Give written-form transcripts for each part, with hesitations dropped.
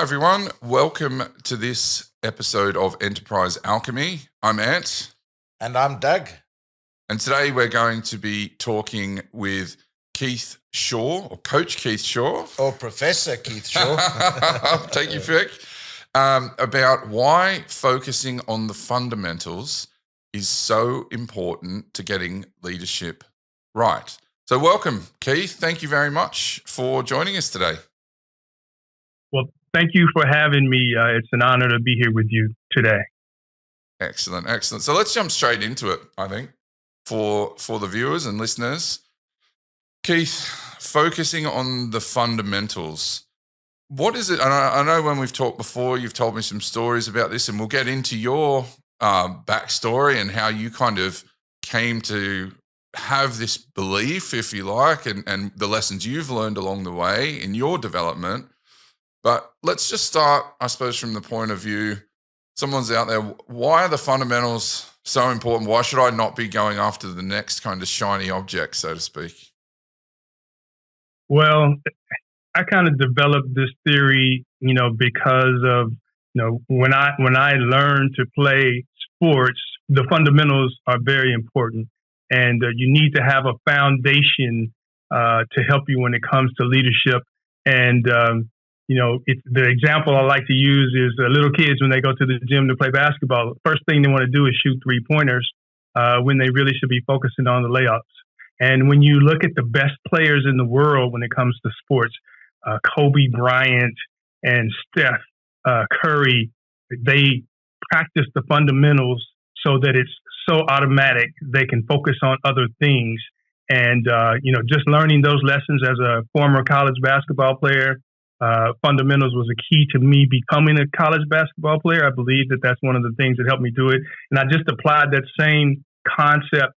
everyone. Welcome to this episode of Enterprise Alchemy. I'm Ant. And I'm Doug. And today we're going to be talking with Keith Shaw, or Coach Keith Shaw. Or Professor Keith Shaw. Take your pick. About why focusing on the fundamentals is so important to getting leadership right. So welcome, Keith. Thank you very much for joining us today. Well, thank you for having me. It's an honor to be here with you today. Excellent. So let's jump straight into it, I think, for the viewers and listeners. Keith, focusing on the fundamentals, what is it? And I know when we've talked before, you've told me some stories about this, and we'll get into your backstory and how you kind of came to have this belief, if you like, and the lessons you've learned along the way in your development. But let's just start, I suppose, from the point of view, someone's out there, why are the fundamentals so important? Why should I not be going after the next kind of shiny object, so to speak? Well, I kind of developed this theory, because of, when I learned to play sports, the fundamentals are very important. And you need to have a foundation to help you when it comes to leadership. And, the example I like to use is little kids when they go to the gym to play basketball. The first thing they want to do is shoot three-pointers when they really should be focusing on the layups. And when you look at the best players in the world when it comes to sports, Kobe Bryant and Steph Curry, they practice the fundamentals so that it's so automatic they can focus on other things. And, just learning those lessons as a former college basketball player, fundamentals was a key to me becoming a college basketball player. I believe that that's one of the things that helped me do it. And I just applied that same concept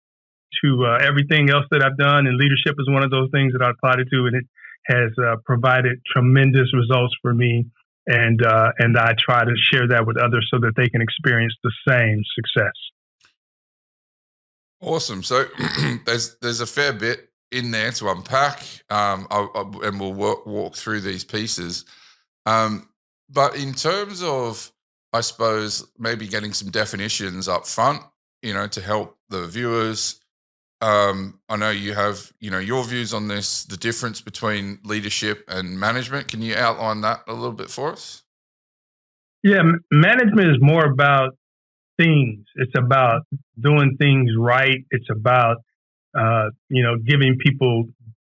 to everything else that I've done. And leadership is one of those things that I applied it to, and it has provided tremendous results for me. And I try to share that with others so that they can experience the same success. Awesome. So there's a fair bit in there to unpack, and we'll walk through these pieces. But in terms of, I suppose, maybe getting some definitions up front, to help the viewers. I know you have, your views on this, the difference between leadership and management. Can you outline that a little bit for us? Yeah, management is more about things. It's about doing things right. It's about giving people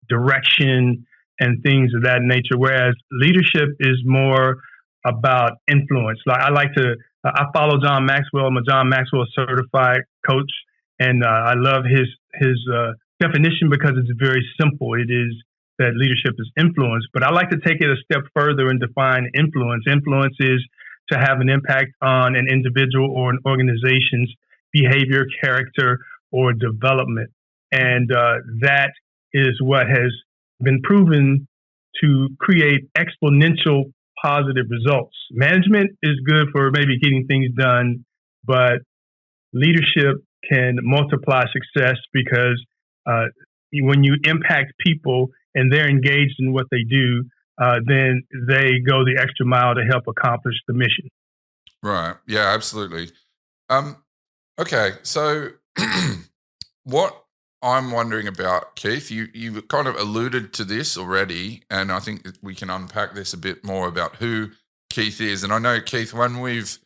direction and things of that nature. Whereas leadership is more about influence. I follow John Maxwell. I'm a John Maxwell certified coach, and I love his definition because it's very simple. It is that leadership is influence, but I like to take it a step further and define influence. Influence is to have an impact on an individual or an organization's behavior, character, or development. And that is what has been proven to create exponential positive results. Management is good for maybe getting things done, but leadership can multiply success because when you impact people and they're engaged in what they do, then they go the extra mile to help accomplish the mission. Right. Yeah, absolutely. Okay. So what I'm wondering about, Keith, you kind of alluded to this already, and I think that we can unpack this a bit more about who Keith is. And I know, Keith, when we've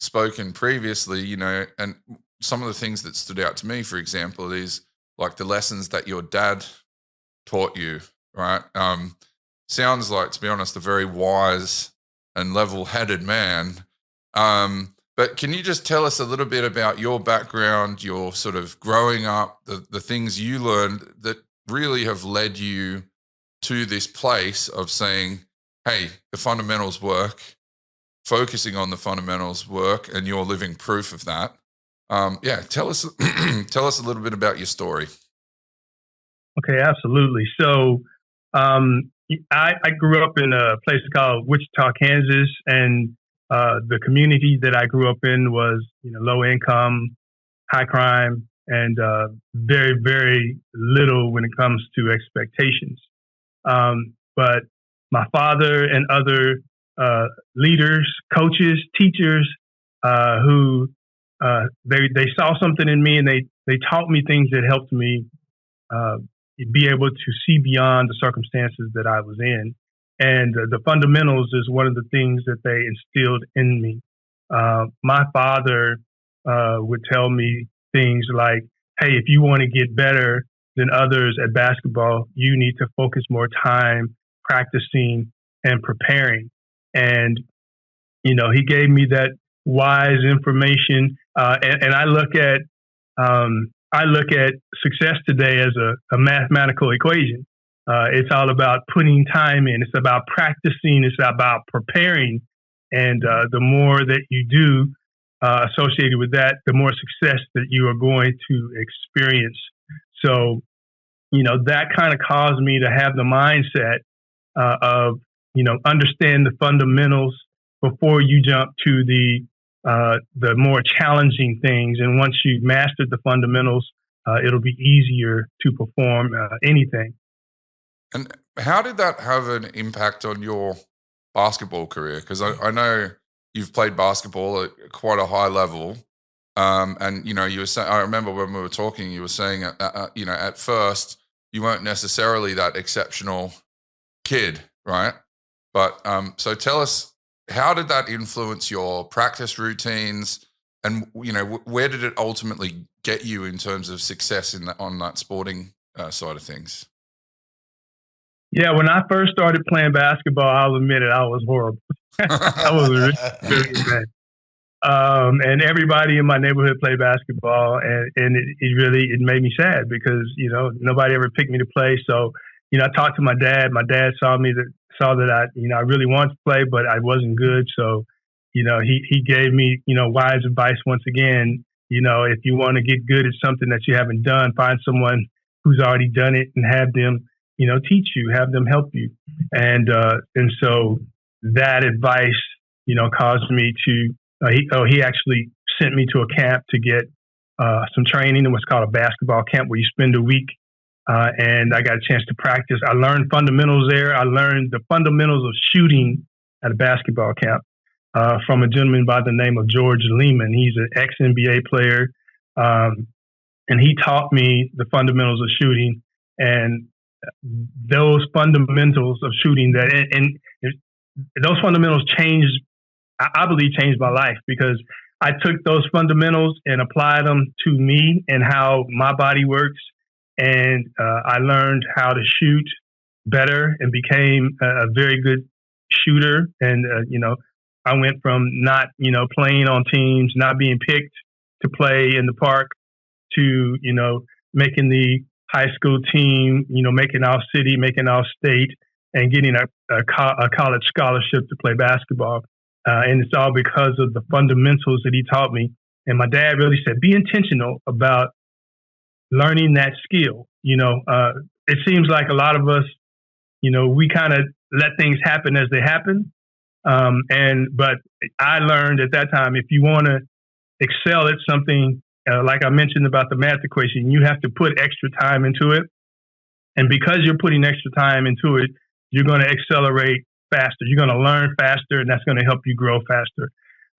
spoken previously, and some of the things that stood out to me, for example, is like the lessons that your dad taught you, right? Sounds like, to be honest, a very wise and level-headed man. But can you just tell us a little bit about your background, your sort of growing up, the things you learned that really have led you to this place of saying, hey, the fundamentals work, focusing on the fundamentals work, and you're living proof of that. Tell us a little bit about your story. Okay, absolutely. So I grew up in a place called Wichita, Kansas, and the community that I grew up in was, low income, high crime, and very, very little when it comes to expectations. But my father and other leaders, coaches, teachers who they saw something in me, and they taught me things that helped me be able to see beyond the circumstances that I was in. And the fundamentals is one of the things that they instilled in me. My father would tell me things like, hey, if you want to get better than others at basketball, you need to focus more time practicing and preparing. And, he gave me that wise information. And I look at success today as a mathematical equation. It's all about putting time in. It's about practicing. It's about preparing. And the more that you do associated with that, the more success that you are going to experience. So, that kind of caused me to have the mindset of, understand the fundamentals before you jump to the more challenging things. And once you've mastered the fundamentals, it'll be easier to perform anything. And how did that have an impact on your basketball career? Because I know you've played basketball at quite a high level. And, you were saying, I remember when we were talking, you were saying, at first you weren't necessarily that exceptional kid, right? But so tell us, how did that influence your practice routines? And, where did it ultimately get you in terms of success on that sporting side of things? Yeah, when I first started playing basketball, I'll admit it, I was horrible. I was really bad. And everybody in my neighborhood played basketball, and it made me sad because nobody ever picked me to play. So I talked to my dad. My dad saw that I really wanted to play, but I wasn't good. So he gave me wise advice once again. If you want to get good at something that you haven't done, find someone who's already done it and have them teach you, have them help you. And so that advice, caused me to, he actually sent me to a camp to get some training in what's called a basketball camp, where you spend a week. And I got a chance to practice. I learned fundamentals there. I learned the fundamentals of shooting at a basketball camp from a gentleman by the name of George Lehman. He's an ex-NBA player. And he taught me the fundamentals of shooting. And those fundamentals of shooting and those fundamentals I believe changed my life, because I took those fundamentals and applied them to me and how my body works. And I learned how to shoot better and became a very good shooter. And, I went from not, playing on teams, not being picked to play in the park, to, making the high school team, making our city, making our state, and getting a college scholarship to play basketball. And it's all because of the fundamentals that he taught me. And my dad really said, be intentional about learning that skill. It seems like a lot of us, we kind of let things happen as they happen. But I learned at that time, if you want to excel at something, like I mentioned about the math equation, you have to put extra time into it. And because you're putting extra time into it, you're going to accelerate faster. You're going to learn faster, and that's going to help you grow faster.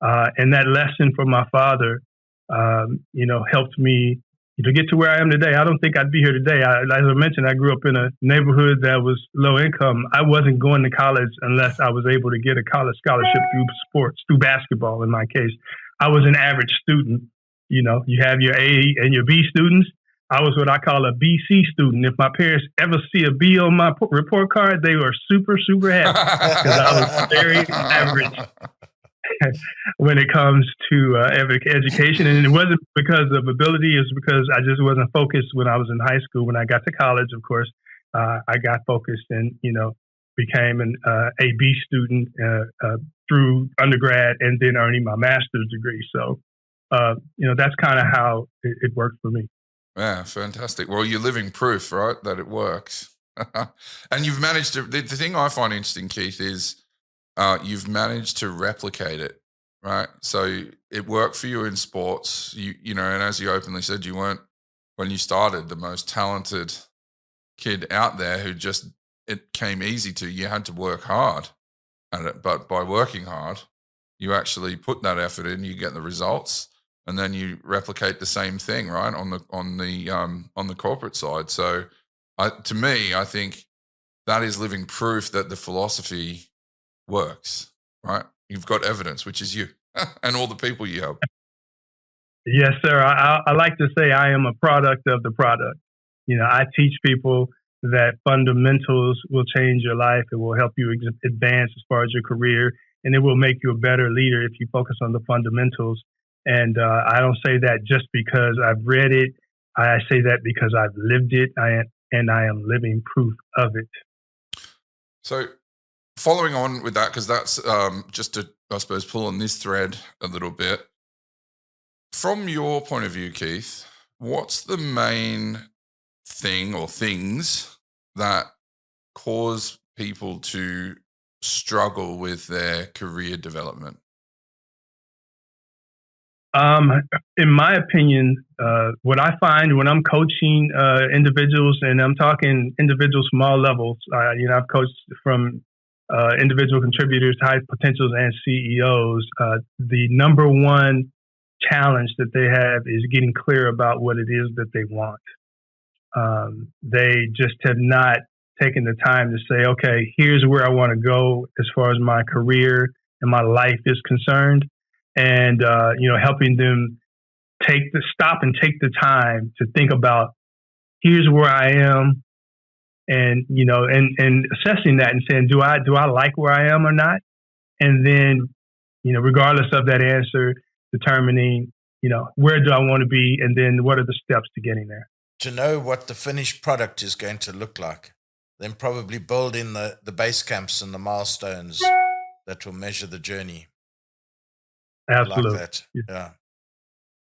And that lesson from my father, helped me to get to where I am today. I don't think I'd be here today. As I mentioned, I grew up in a neighborhood that was low income. I wasn't going to college unless I was able to get a college scholarship through sports, through basketball in my case. I was an average student. You have your A and your B students. I was what I call a BC student. If my parents ever see a B on my report card, they were super, super happy, because I was very average when it comes to education. And it wasn't because of ability. It's because I just wasn't focused when I was in high school. When I got to college, of course, I got focused and, became an AB student through undergrad, and then earning my master's degree. So, that's kind of how it worked for me. Yeah, fantastic. Well, you're living proof, right, that it works. And you've managed to, the thing I find interesting, Keith, is you've managed to replicate it, right? So it worked for you in sports, and as you openly said, you weren't, when you started, the most talented kid out there who just, it came easy to you. You had to work hard. at it. But by working hard, you actually put that effort in, you get the results, and then you replicate the same thing, right, on the corporate side. So, to me, I think that is living proof that the philosophy works, right? You've got evidence, which is you and all the people you help. Yes, sir. I like to say I am a product of the product. I teach people that fundamentals will change your life. It will help you advance as far as your career, and it will make you a better leader if you focus on the fundamentals. And I don't say that just because I've read it. I say that because I've lived it, and I am living proof of it. So, following on with that, because that's just to, I suppose, pull on this thread a little bit. From your point of view, Keith, what's the main thing or things that cause people to struggle with their career development? In my opinion, what I find when I'm coaching individuals, and I'm talking individual small levels, I've coached from individual contributors, high potentials, and CEOs. The number one challenge that they have is getting clear about what it is that they want. They just have not taken the time to say, okay, here's where I want to go as far as my career and my life is concerned. And, helping them stop and take the time to think about, here's where I am, and, and assessing that and saying, do I like where I am or not? And then, regardless of that answer, determining, where do I want to be? And then what are the steps to getting there? To know what the finished product is going to look like, then probably build in the base camps and the milestones that will measure the journey. Absolutely. Like that. Yeah.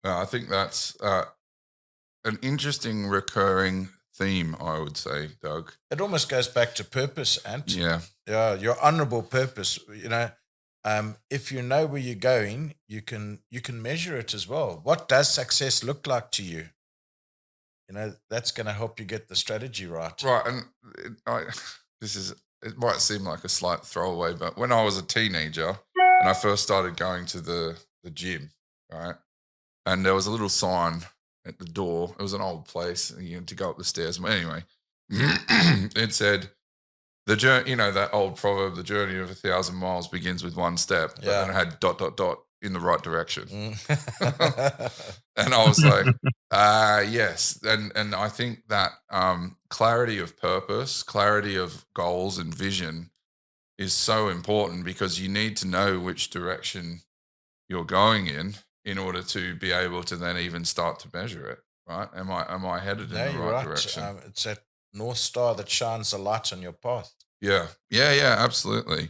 I think that's an interesting recurring theme, I would say, Doug. It almost goes back to purpose, Ant. Yeah. Yeah, your honorable purpose. If you know where you're going, you can measure it as well. What does success look like to you? That's going to help you get the strategy right. Right, and it might seem like a slight throwaway, but when I was a teenager and I first started going to the gym, right, and there was a little sign at the door. It was an old place, and you had to go up the stairs. But anyway, it said, the journey, that old proverb, the journey of 1,000 miles begins with one step. But then it had ... in the right direction. And I was like, yes. And I think that clarity of purpose, clarity of goals and vision is so important, because you need to know which direction you're going in order to be able to then even start to measure it, right? Am I headed in the right direction? It's that North Star that shines a light on your path. Yeah, absolutely.